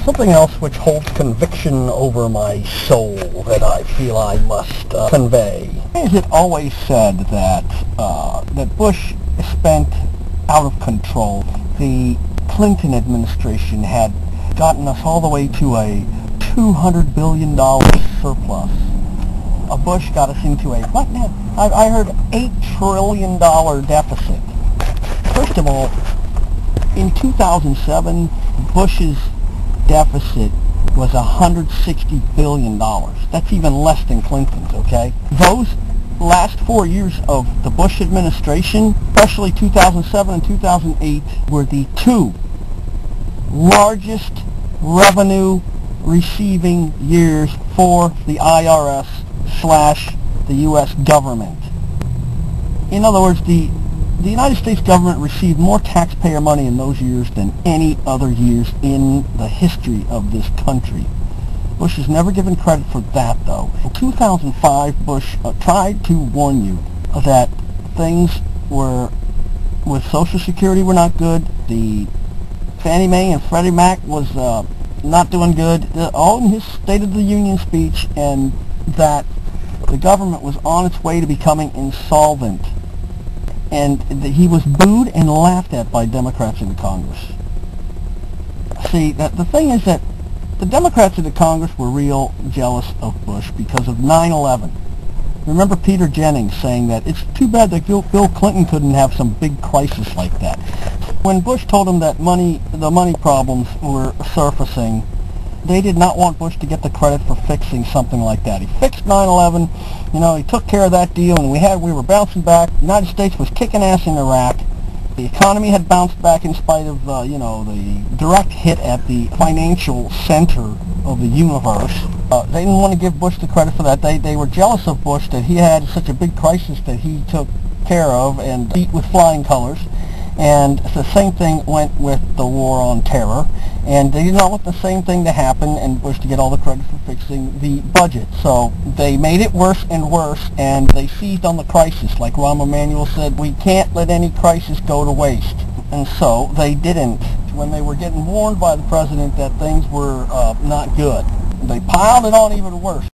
something else which holds conviction over my soul that I feel I must convey. Is it always said that that Bush spent out of control? The Clinton administration had gotten us all the way to a $200 billion surplus. Bush got us into a, what now? I heard $8 trillion deficit. First of all, in 2007, Bush's deficit was $160 billion. That's even less than Clinton's, okay? Those last 4 years of the Bush administration, especially 2007 and 2008, were the two largest revenue receiving years for the IRS / the U.S. government. In other words, the United States government received more taxpayer money in those years than any other years in the history of this country. Bush is never given credit for that, though. In 2005, Bush tried to warn you that things with Social Security were not good. The Fannie Mae and Freddie Mac was not doing good. All in his State of the Union speech, and that the government was on its way to becoming insolvent. And he was booed and laughed at by Democrats in the Congress. See, the thing is that the Democrats in the Congress were real jealous of Bush because of 9/11. Remember Peter Jennings saying that it's too bad that Bill Clinton couldn't have some big crisis like that. When Bush told him that the money problems were surfacing, they did not want Bush to get the credit for fixing something like that. He fixed 9/11, he took care of that deal, and we were bouncing back. The United States was kicking ass in Iraq. The economy had bounced back in spite of, the direct hit at the financial center of the universe. They didn't want to give Bush the credit for that. They were jealous of Bush that he had such a big crisis that he took care of and beat with flying colors. And the same thing went with the war on terror. And they did not want the same thing to happen and Bush to get all the credit for fixing the budget. So they made it worse and worse, and they seized on the crisis. Like Rahm Emanuel said, we can't let any crisis go to waste. And so they didn't. When they were getting warned by the president that things were not good, they piled it on even worse.